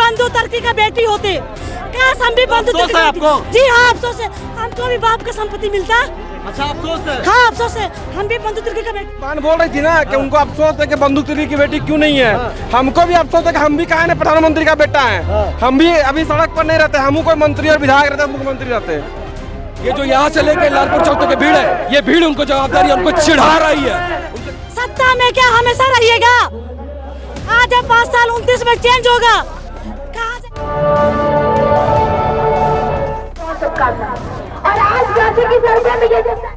बंधु तुर्की का बेटी होते, काश हम भी बंधु तुर्की का बेटी। जी हाँ, अफसोस है, हमको भी बाप का संपत्ति मिलता। अच्छा, अफसोस है। हाँ अफसोस है, हम भी बंधु तुर्की का बेटी। पान बोल रही थी ना कि उनको अफसोस है कि बंधु तुर्की की बेटी क्यों नहीं है। हमको भी अफसोस है कि हम भी कहा ना प्रधानमंत्री का बेटा है। हम भी अभी सड़क पर नहीं रहते, हम कोई मंत्री और विधायक रहते, मुख्यमंत्री रहते। ये जो यहाँ से लेके लालपुर चौक तक की भीड़ है, ये भीड़ उनको जवाबदारी उनको चिढ़ा रही है। सत्ता में क्या हमेशा रहिएगा? आज अब 5 साल 29 में चेंज होगा।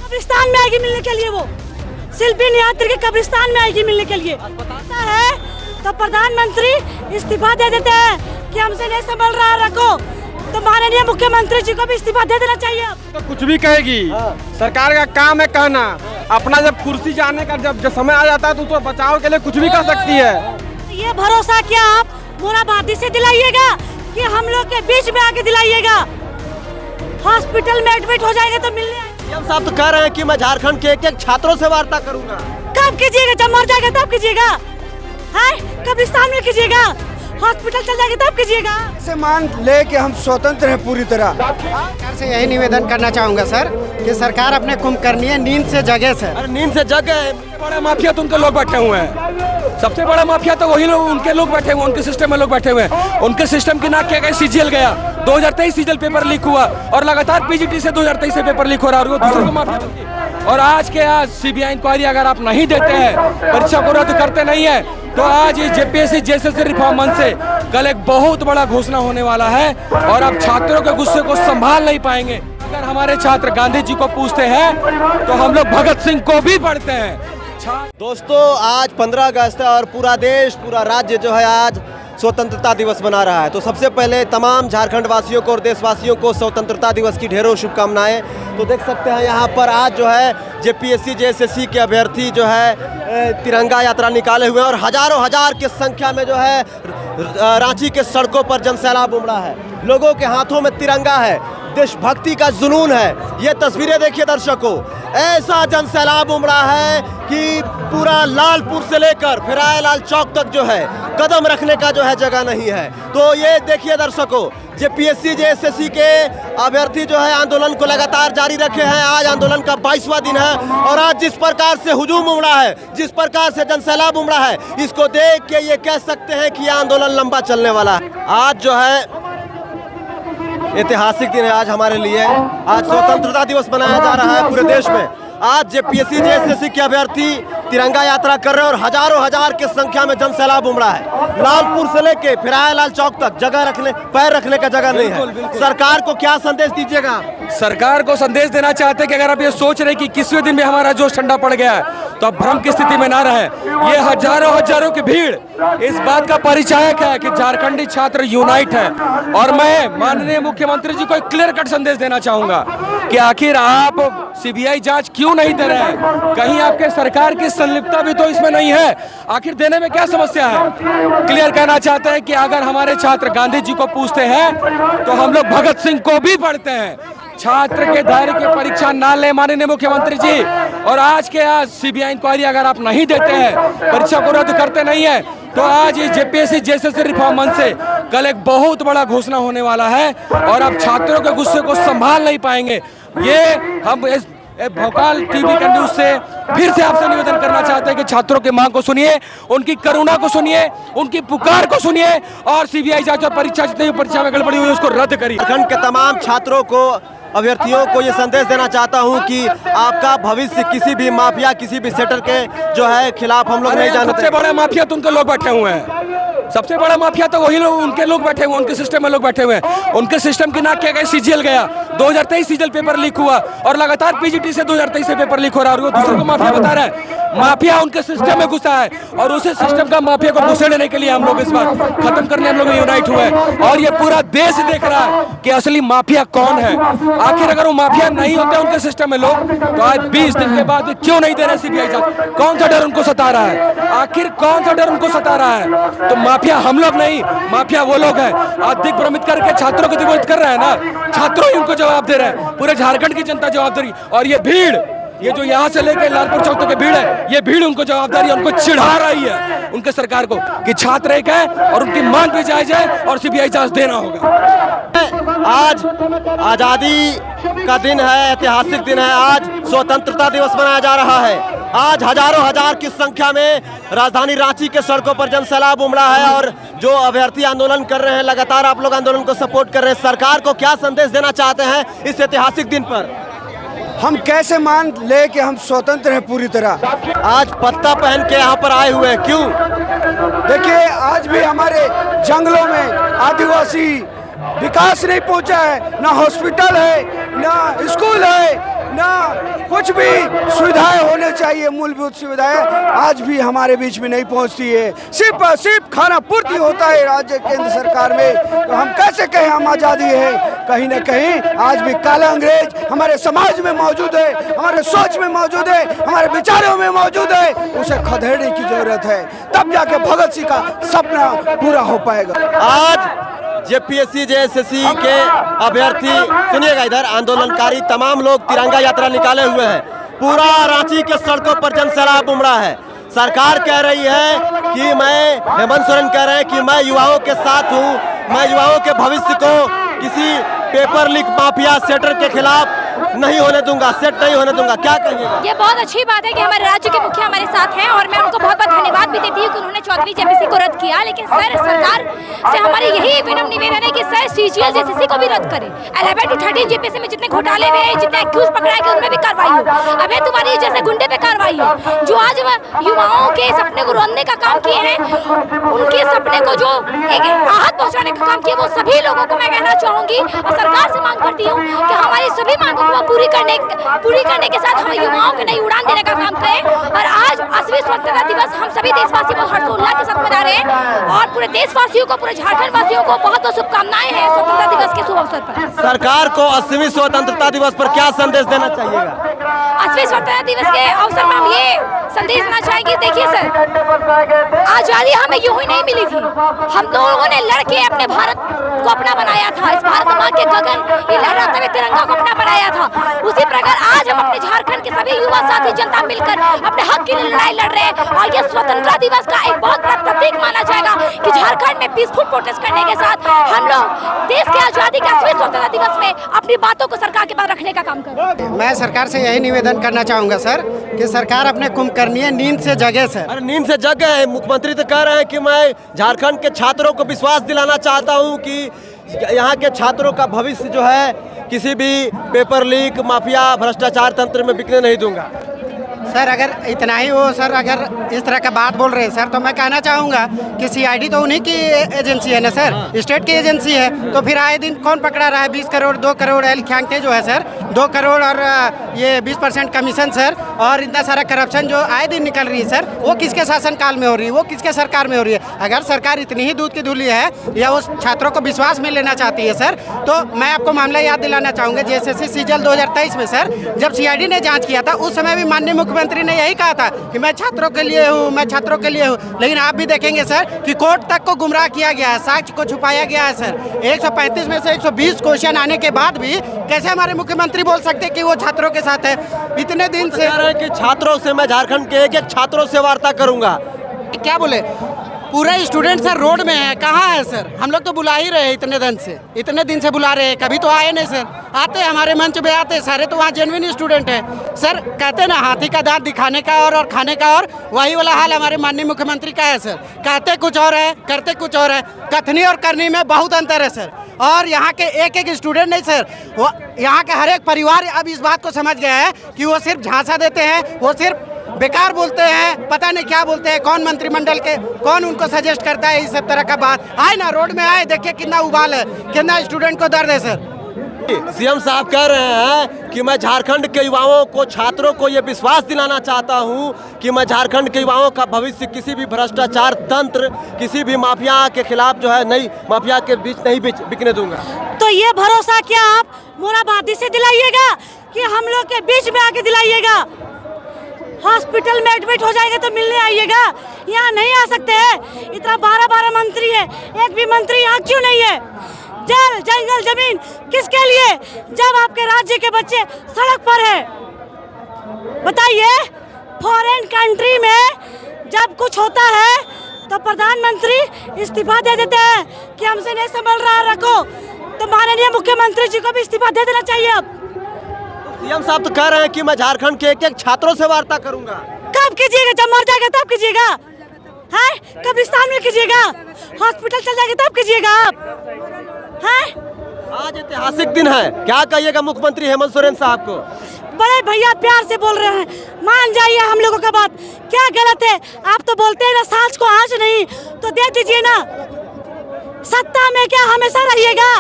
कब्रिस्तान में आएगी मिलने के लिए, वो शिल्पी नियात्री के कब्रिस्तान में आएगी मिलने के लिए। पता है तो प्रधानमंत्री इस्तीफा दे देते हैं कि हमसे नहीं संभल रहा, रखो। तो माननीय मुख्यमंत्री जी को भी इस्तीफा दे देना चाहिए। तो कुछ भी कहेगी, सरकार का काम है कहना। अपना जब कुर्सी जाने का जब समय आ जाता है तो बचाव के लिए कुछ भी कर सकती है। ये भरोसा क्या आप मोराबादी से दिलाइएगा कि हम लोग के बीच में आके दिलाइएगा? हॉस्पिटल में एडमिट हो जाएगा तो मिलने सीएम साहब तो कह रहे हैं कि मैं झारखंड के एक छात्रों से वार्ता करूंगा। कब कीजिएगा? जब मर जाएगा तब कीजिएगा? है कब्रिस्तान में कीजिएगा? हॉस्पिटल चल जाएगा तब कीजिएगा? से मान ले कि हम स्वतंत्र हैं पूरी तरह। सरकार से यही निवेदन करना चाहूंगा सर कि सरकार अपने कुंभकर्णी है, नींद से जगे सर। अरे नींद से जग गए। बड़ा माफिया तो उनके लोग बैठे हुए हैं। सबसे बड़ा माफिया तो वही लोग, उनके लोग बैठे हुए हैं, उनके सिस्टम में लोग बैठे हुए हैं। उनके सिस्टम की नाक क्या गई, सीजीएल गया, 2023 सीजीएल पेपर लीक हुआ और लगातार पीजीटी से 2023 से पेपर लीक हो रहा है और दूसरे को माफिया। और आज के आज सीबीआई इंक्वायरी अगर आप नहीं देते हैं, परीक्षा को रद्द करते नहीं है, तो आज ये जेपीएससी जेएसएससी रिफॉर्म मंच से कल एक बहुत बड़ा घोषणा होने वाला है और अब छात्रों के गुस्से को संभाल नहीं पाएंगे। अगर हमारे छात्र गांधी जी को पूछते हैं तो हम लोग भगत सिंह को भी पढ़ते हैं। दोस्तों, आज 15 अगस्त है और पूरा देश, पूरा राज्य जो है आज स्वतंत्रता दिवस मना रहा है। तो सबसे पहले तमाम झारखंड वासियों को और देशवासियों को स्वतंत्रता दिवस की ढेरों शुभकामनाएं। तो देख सकते हैं यहाँ पर आज जो है जेपीएससी जेएसएससी के अभ्यर्थी जो है तिरंगा यात्रा निकाले हुए हैं और हजारों हजार की संख्या में जो है रांची के सड़कों पर जनसैलाब उमड़ा है। लोगों के हाथों में तिरंगा है, देशभक्ति का जुनून है। ये तस्वीरें देखिए दर्शकों, ऐसा जनसैलाब उमड़ा है कि पूरा लालपुर से लेकर फिरायलाल चौक तक जो है कदम रखने का जो है जगह नहीं है। तो ये देखिए दर्शकों, जेपीएससी जेएसएससी के अभ्यर्थी जो है आंदोलन को लगातार जारी रखे हैं। आज आंदोलन का 22वां दिन है और आज जिस प्रकार से हुजूम उमड़ा है, जिस प्रकार से जनसैलाब उमड़ा है, इसको देख के ये कह सकते हैं कि यह आंदोलन लंबा चलने वाला है। आज जो है ऐतिहासिक दिन है आज हमारे लिए। आज स्वतंत्रता दिवस मनाया जा रहा है पूरे देश में। आज जेपीएससी जेएसएससी के अभ्यर्थी तिरंगा यात्रा कर रहे हैं और हजारों हजार की संख्या में जनसैलाब उमड़ा है। लालपुर से लेके फिरायलाल चौक तक जगह रखने, पैर रखने का जगह नहीं है। सरकार को क्या संदेश दीजिएगा? सरकार को संदेश देना चाहते हैं कि अगर आप ये सोच रहे कि किसी दिन में हमारा जोश ठंडा पड़ गया है तो आप भ्रम की स्थिति में ना रहे। ये हजारों हजारों की भीड़ इस बात का परिचायक है कि झारखंडी छात्र यूनाइट है। और मैं माननीय मुख्यमंत्री जी को एक क्लियर कट संदेश देना चाहूंगा कि आखिर आप सीबीआई जांच क्यों नहीं दे रहे हैं? कहीं आपके सरकार की संलिप्तता भी तो इसमें नहीं है? आखिर देने में क्या समस्या है? क्लियर कहना चाहते हैं कि अगर हमारे छात्र गांधी जी को पूछते हैं तो हम लोग भगत सिंह को भी पढ़ते हैं। छात्र के धैर्य की परीक्षा ना ले माननीय मुख्यमंत्री जी। और आज के आज सीबीआई इंक्वायरी अगर आप नहीं देते हैं, परीक्षा को रद्द करते नहीं है, तो आज ये जेपीएससी जेएसएससी रिफॉर्म मंच से कल एक बहुत बड़ा घोषणा होने वाला है और अब छात्रों के गुस्से को संभाल नहीं पाएंगे। ये हम इस भोकाल टीवी के न्यूज से फिर से आपसे निवेदन करना चाहते हैं कि छात्रों की मांग को सुनिए, उनकी करुणा को सुनिए, उनकी पुकार को सुनिए और सीबीआई जांच और परीक्षा जितनी भी परीक्षा में गड़बड़ी हुई उसको रद्द करिए। झारखंड के तमाम छात्रों को, अभ्यर्थियों को ये संदेश देना चाहता हूं कि आपका भविष्य किसी भी माफिया, किसी भी सेटर के जो है खिलाफ हम लोग नहीं जानते। सबसे बड़ा माफिया तो उनके लोग बैठे हुए हैं। सबसे बड़ा माफिया तो वही लोग, उनके लोग बैठे हुए हैं, उनके सिस्टम में लोग बैठे हुए हैं। उनके सिस्टम की नाक क्या गई, सीजीएल गया, 2023 सीजीएल पेपर लीक हुआ और लगातार पीजीटी से 2023 से पेपर लीक हो रहा है और दूसरे को माफिया बता रहा है। माफिया उनके सिस्टम में घुसा है और उसी सिस्टम का माफिया को घुसेड़ने के लिए हम लोग इस बार खत्म करने हम लोग यूनाइट हुए हैं। और ये पूरा देश देख रहा है कि असली माफिया कौन है। आखिर अगर वो माफिया नहीं होते उनके सिस्टम में लोग, तो आज 20 दिन के बाद क्यों नहीं दे रहे सीबीआई जांच? कौन सा डर उनको सता रहा है? आखिर कौन सा डर उनको सता रहा है? तो माफिया हम लोग नहीं, माफिया वो लोग हैं। आज दिग्भ्रमित करके छात्रों को दिग्भ्रमित कर रहे हैं ना, छात्रों ही उनको जवाब दे रहे हैं, पूरे झारखंड की जनता जवाब दे रही। और ये भीड़ ये जो यहाँ से लेकर लालपुर चौक तक की भीड़ है, ये भीड़ उनको जवाबदारी, उनको चिढ़ा रही है उनके सरकार को कि छात्र एक है और उनकी मांग भी जायज है और सीबीआई जांच देना होगा। आज आजादी का दिन है, ऐतिहासिक दिन है। आज स्वतंत्रता दिवस मनाया जा रहा है। आज हजारों हजार की संख्या में राजधानी रांची के सड़कों पर जनसैलाब उमड़ा है और जो अभ्यर्थी आंदोलन कर रहे हैं, लगातार आप लोग आंदोलन को सपोर्ट कर रहे हैं। सरकार को क्या संदेश देना चाहते हैं इस ऐतिहासिक दिन पर? हम कैसे मान ले कि हम स्वतंत्र हैं पूरी तरह। आज पत्ता पहन के यहाँ पर आए हुए हैं, क्यों? देखिए, आज भी हमारे जंगलों में आदिवासी विकास नहीं पहुंचा है, ना हॉस्पिटल है, ना स्कूल है, ना कुछ भी सुविधाएं होने चाहिए, मूलभूत सुविधाएं आज भी हमारे बीच में नहीं पहुंचती है। सिर्फ खाना पूर्ति होता है राज्य केंद्र सरकार में। तो हम कैसे कहें हम आज़ादी है? कहीं ना कहीं आज भी काला अंग्रेज हमारे समाज में मौजूद है, हमारे सोच में मौजूद है, हमारे विचारों में मौजूद है। उसे खदेड़ने की जरूरत है, तब जाके भगत सिंह का सपना पूरा हो पाएगा। आज जेपीएससी जेएसएससी के अभ्यर्थी, सुनिएगा इधर, आंदोलनकारी तमाम लोग तिरंगा यात्रा निकाले हुए हैं। पूरा रांची के सड़कों पर जनसैलाब उमड़ा है। सरकार कह रही है कि हेमंत सोरेन कह रहे हैं कि मैं युवाओं के साथ हूं, मैं युवाओं के भविष्य को किसी पेपर लीक माफिया सेटर के खिलाफ नहीं होने दूंगा, सेट नहीं होने दूंगा। क्या कहिएगा? ये बहुत अच्छी बात है कि हमारे राज्य के मुखिया हमारे साथ हैं और मैं उनको बहुत बहुत धन्यवाद भी देती हूँ कि उन्होंने चौधरी जेपीसी को रद्द किया। लेकिन सर, सरकार से हमारी यही विनम्र निवेदन है कि सर सीजीएल जेसीसी को भी रद्द करें। 11 to 13 जेपीसी में जितने घोटाले हुए, जितने एक्यूज पकड़ाए गए, उनमें भी कार्रवाई हो। अबे तुम्हारी जैसे गुंडे पे कार्रवाई हो। जो आज युवाओं के सपने को रोंदने का काम किए हैं, उनके सपने को जो एक राहत पहुँचाने का काम किया, वो सभी लोगों को मैं कहना चाहूँगी और सरकार से मांग करती हूँ कि हमारी सभी मांगों को पूरी करने के साथ हम युवाओं को नई उड़ान देने का काम करें। और आज 80वीं स्वतंत्रता दिवस हम सभी देशवासी बहुत हर्षोल्लास के साथ मना रहे हैं और पूरे देशवासियों को, पूरे झारखंड वासियों को बहुत बहुत शुभकामनाएं हैं स्वतंत्रता दिवस के शुभ अवसर पर। सरकार को 80वीं स्वतंत्रता दिवस पर क्या संदेश देना चाहिएगा? 80वीं स्वतंत्रता दिवस के अवसर पर हम ये संदेश देना चाहेंगे। देखिए सर, आजादी हमें यूं ही नहीं मिली थी, हम लोगों ने लड़के अपने भारत को अपना बनाया था। इस भारत माँ के गगन ये लहराते हुए तिरंगा को अपना बनाया था। उसी प्रकार आज हम अपने झारखंड के सभी युवा साथी जनता मिलकर अपने हक के लिए लड़ाई लड़ रहे हैं और ये स्वतंत्रता दिवस का एक बहुत बड़ा प्रतीक माना जाएगा कि झारखंड में पीसफुल प्रोटेस्ट करने के साथ हम लोग देश की आजादी का 80वें स्वतंत्रता दिवस में अपनी बातों को सरकार के पास रखने का काम करें। मैं सरकार से यही निवेदन करना चाहूँगा सर कि सरकार अपने कुंभकर्णीय नींद से जगे सर। अरे नींद से जग गए। मुख्यमंत्री तो कह रहे हैं कि मैं झारखंड के छात्रों को विश्वास दिलाना चाहता हूं कि यहाँ के छात्रों का भविष्य जो है किसी भी पेपर लीक माफिया भ्रष्टाचार तंत्र में बिकने नहीं दूंगा। सर अगर इतना ही वो सर अगर इस तरह का बात बोल रहे हैं सर, तो मैं कहना चाहूँगा कि सीआईडी तो उन्हीं की एजेंसी है ना सर, स्टेट की एजेंसी है। तो फिर आए दिन कौन पकड़ा रहा है? 20 करोड़ 2 करोड़ एल ख्यांगते जो है सर, 2 करोड़ और ये 20% कमीशन सर, और इतना सारा करप्शन जो आए दिन निकल रही है सर, वो किसके शासनकाल में हो रही है? वो किसके सरकार में हो रही है? अगर सरकार इतनी ही दूध की धुली है या उस छात्रों को विश्वास में लेना चाहती है सर, तो मैं आपको मामला याद दिलाना चाहूँगा जेएसएससी सीजीएल 2023 में सर, जब सीआईडी ने जाँच किया था, उस समय भी माननीय मुख्यमंत्री ने यही कहा था कि मैं छात्रों के लिए हूँ, मैं छात्रों के लिए हूँ। लेकिन आप भी देखेंगे सर कि कोर्ट तक को गुमराह किया गया है, साक्ष्य को छुपाया गया है सर। 135 में से 120 क्वेश्चन आने के बाद भी कैसे हमारे मुख्यमंत्री बोल सकते हैं कि वो छात्रों के साथ है? इतने दिन से कह रहे हैं कि छात्रों से, मैं झारखंड के एक छात्रों से वार्ता करूंगा। क्या बोले? पूरा स्टूडेंट सर रोड में है। कहाँ है सर? हम लोग तो बुला ही रहे हैं इतने दिन से बुला रहे हैं, कभी तो आए नहीं सर। आते हमारे मंच पे आते सारे, तो वहाँ जेन्युइन स्टूडेंट है सर। कहते ना हाथी का दांत दिखाने का और खाने का, और वही वाला हाल हमारे माननीय मुख्यमंत्री का है सर। कहते कुछ और है, करते कुछ और है। कथनी और करनी में बहुत अंतर है सर। और यहाँ के एक स्टूडेंट नहीं सर, वो यहाँ के हर एक परिवार अब इस बात को समझ गया है कि वो सिर्फ झांसा देते हैं, वो सिर्फ बेकार बोलते हैं, पता नहीं क्या बोलते हैं, कौन मंत्रिमंडल के कौन उनको सजेस्ट करता है, इस सब तरह का बात। आए ना रोड में आए, देखिए कितना उबाल है, कितना स्टूडेंट को दर्द है सर। सीएम साहब कह रहे हैं कि मैं झारखंड के युवाओं को, छात्रों को ये विश्वास दिलाना चाहता हूं कि मैं झारखंड के युवाओं का भविष्य किसी भी भ्रष्टाचार तंत्र, किसी भी माफिया के खिलाफ जो है, नई माफिया के बीच नहीं बिकने दूंगा। तो ये भरोसा क्या आप मोराबादी से दिलाइएगा कि हम लोग के बीच में आके दिलाइएगा? हॉस्पिटल में एडमिट हो जाएगा तो मिलने आइएगा, यहाँ नहीं आ सकते हैं। इतना 12 मंत्री है, एक भी मंत्री यहाँ क्यों नहीं है? जल जंगल जमीन किसके लिए, जब आपके राज्य के बच्चे सड़क पर है? बताइए, फॉरेन कंट्री में जब कुछ होता है तो प्रधानमंत्री इस्तीफा दे देते हैं कि हमसे नहीं संभल रहा, रखो। तो माननीय मुख्यमंत्री जी को भी इस्तीफा दे देना चाहिए अब। सीएम साहब तो कह रहे हैं कि मैं झारखंड के एक छात्रों से वार्ता करूंगा। कब कीजिएगा? जब मर जाएगा तब कीजिएगा, हैं? कब्रिस्तान में कीजिएगा, हॉस्पिटल चल जाएगा तब कीजिएगा आप, हैं? आज ऐतिहासिक दिन है, क्या कहिएगा मुख्यमंत्री हेमंत सोरेन साहब को? बड़े भैया प्यार से बोल रहे हैं, मान जाइए हम लोगों का बात। क्या गलत है? आप तो बोलते हैं ना सांच को आँच नहीं, तो दे दीजिए ना। सत्ता में क्या हमेशा रहिएगा?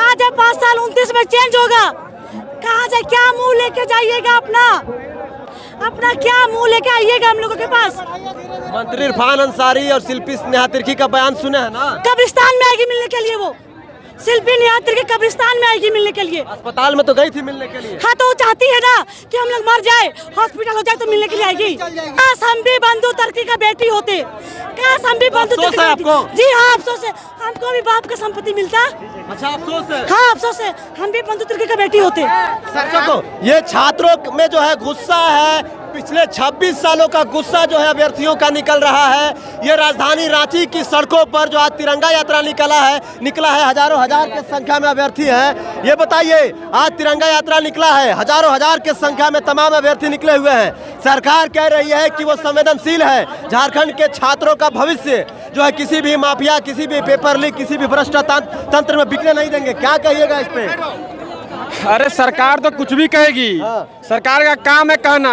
आज 5 साल 29 में चेंज होगा, कहाँ जाए? क्या मुंह लेके जाइएगा? अपना क्या मुंह लेके आइएगा हम लोगों के पास? मंत्री इरफान अंसारी और शिल्पी नेहा तिर्की का बयान सुने हैं ना? कब्रिस्तान में आएगी मिलने के लिए, वो शिल्पी नेहा तिर्की कब्रिस्तान में आएगी मिलने के लिए। अस्पताल में तो गई थी मिलने के लिए। हाँ, तो वो चाहती है ना कि हम लोग मर जाए, हॉस्पिटल हो जाए तो मिलने के लिए आएगी। काश हम भी बंधु तिर्की का बेटी होते, काश हम भी बंधु तिर्की का बेटी। जी हाँ, अफसोस है, हमको भी बाप का संपत्ति मिलता। अच्छा, अफसोस है? हाँ, अफसोस है, हम भी बंधु तिर्की का बेटी होते। तो ये छात्रों में जो है गुस्सा है, पिछले 26 सालों का गुस्सा जो है अभ्यर्थियों का निकल रहा है। ये राजधानी रांची की सड़कों पर जो आज तिरंगा यात्रा निकला है, हजारों हजार की संख्या में अभ्यर्थी हैं। ये बताइए, आज तिरंगा यात्रा निकला है, हजारों हजार की संख्या में तमाम अभ्यर्थी निकले हुए हैं। सरकार कह रही है कि वो संवेदनशील है, झारखंड के छात्रों का भविष्य जो है किसी भी माफिया, किसी भी पेपर लीक, किसी भी भ्रष्ट तंत्र में बिकने नहीं देंगे। क्या कहिएगा इस पे? अरे सरकार तो कुछ भी कहेगी, सरकार का काम है कहना।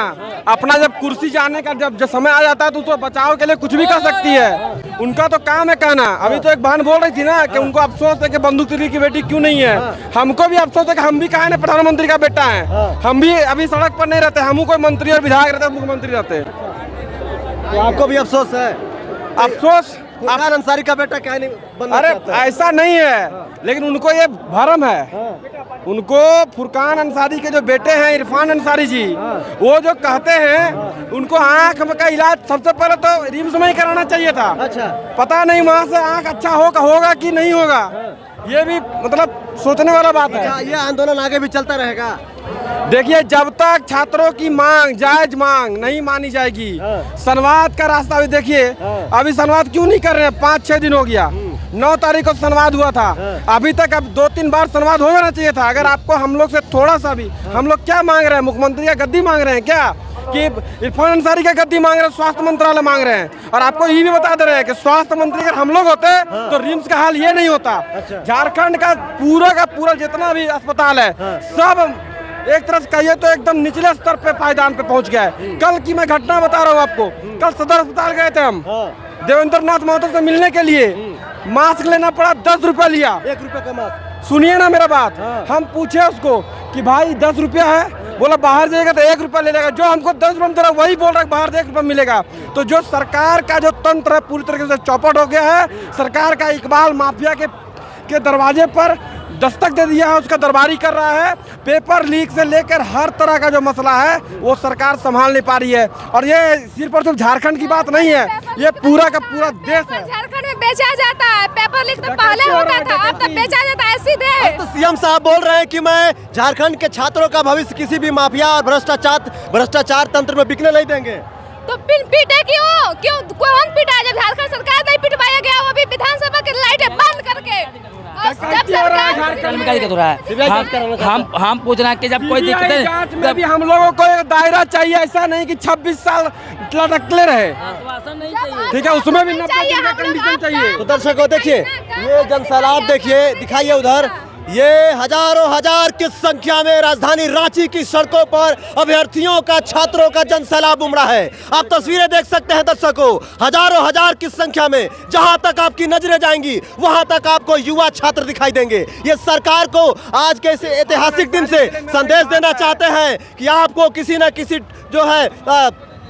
अपना जब कुर्सी जाने का जब समय आ जाता है तो उसको बचाव के लिए कुछ भी कर सकती है, उनका तो काम है कहना। अभी तो एक बहन बोल रही थी ना कि उनको अफसोस है कि बंदूक तिर्की की बेटी क्यों नहीं है। हमको भी अफसोस है कि हम भी कहा है प्रधानमंत्री का बेटा है, हम भी अभी सड़क पर नहीं रहते, हम कोई मंत्री और विधायक रहते, मुख्यमंत्री रहते। तो आपको भी अफसोस है? अफसोस इरफान अंसारी का बेटा क्या नहीं बनना अरे चाहता है? ऐसा नहीं है, लेकिन उनको ये भरम है। उनको फुरकान अंसारी के जो बेटे हैं इरफान अंसारी जी, वो जो कहते हैं उनको आँख का इलाज सबसे पहले तो रिम्स में ही कराना चाहिए था। अच्छा, पता नहीं वहाँ से आँख अच्छा होगा कि नहीं होगा, ये भी मतलब सोचने वाला बात है। ये आंदोलन आगे भी चलता रहेगा? देखिए, जब तक छात्रों की मांग, जायज मांग नहीं मानी जाएगी, संवाद का रास्ता भी देखिए। अभी संवाद क्यों नहीं कर रहे हैं? 5-6 दिन हो गया, 9 तारीख को संवाद हुआ था, अभी तक अब 2-3 बार संवाद हो जाना चाहिए था। अगर आपको हम लोग से थोड़ा सा भी, हम लोग क्या मांग रहे हैं? मुख्यमंत्री का गद्दी मांग रहे हैं क्या? कि इरफान अंसारी का गद्दी मांग रहे हैं, स्वास्थ्य मंत्रालय मांग रहे हैं। और आपको ये भी बता दे रहे हैं कि स्वास्थ्य मंत्री अगर हम लोग होते तो रिम्स का हाल ये नहीं होता। झारखंड का पूरा जितना भी अस्पताल है सब एक तरह से कहिए तो एकदम निचले स्तर पे पायदान पे पहुंच गया है। कल की मैं घटना बता रहा हूँ आपको, कल सदर अस्पताल गए थे हम देवेंद्र नाथ महतो से मिलने के लिए, मास्क लेना पड़ा, 10 रुपया लिया। 1 रुपये का मास्क? सुनिए ना मेरा बात, हम पूछे उसको कि भाई 10 रुपया है, बोला बाहर जाएगा तो 1 रुपया ले लेगा। जो हमको 10 रुपया मिल रहा वही बोल रहा है बाहर 1 रुपया मिलेगा। तो जो सरकार का जो तंत्र है पूरी तरीके से चौपट हो गया है। सरकार का इकबाल माफिया के दरवाजे पर दस्तक दे दिया है, उसका दरबारी कर रहा है। पेपर लीक से लेकर हर तरह का जो मसला है वो सरकार संभाल नहीं पा रही है। और ये सिर्फ और सिर्फ झारखंड की बात नहीं है, ये पूरा का पूरा देश है। झारखंड में बेचा जाता है, पेपर लीक तो पहले होता था, अब तो बेचा जाता है सीधे। तो सीएम साहब बोल रहे हैं कि मैं झारखंड के छात्रों का भविष्य किसी भी माफिया और भ्रष्टाचार तंत्र में बिकने नहीं देंगे। तो पीटे क्यों कौन पीटा? जब झारखंड सरकार नहीं पिटवाया गया, वो भी विधानसभा की लाइटें बंद करके। हम पूछ रहे हैं कि जब कोई दिक्कत है तभी हम लोगों को एक दायरा चाहिए, ऐसा नहीं कि 26 साल लटकते रहे। ठीक है, उसमें भी 90 दिन का कंडीशन चाहिए। तो दर्शकों देखिए, ये जनसैलाब देखिए, दिखाइए उधर, ये हजारों हजार की संख्या में राजधानी रांची की सड़कों पर अभ्यर्थियों का, छात्रों का जनसैलाब उमड़ा है। आप तस्वीरें देख सकते हैं दर्शकों, हजारों हजार की संख्या में, जहां तक आपकी नजरें जाएंगी वहां तक आपको युवा छात्र दिखाई देंगे। ये सरकार को आज के इस ऐतिहासिक दिन से संदेश देना चाहते हैं कि आपको किसी न किसी जो है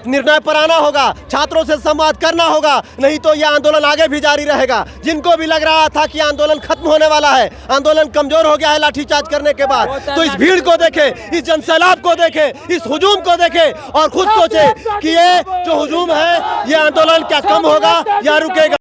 निर्णय पर आना होगा, छात्रों से संवाद करना होगा, नहीं तो यह आंदोलन आगे भी जारी रहेगा। जिनको भी लग रहा था कि आंदोलन खत्म होने वाला है, आंदोलन कमजोर हो गया है लाठीचार्ज करने के बाद, तो इस भीड़ को देखे, इस जनसैलाब को देखे, इस हुजूम को देखे और खुद सोचे कि ये जो हुजूम है, ये आंदोलन क्या कम होगा या रुकेगा।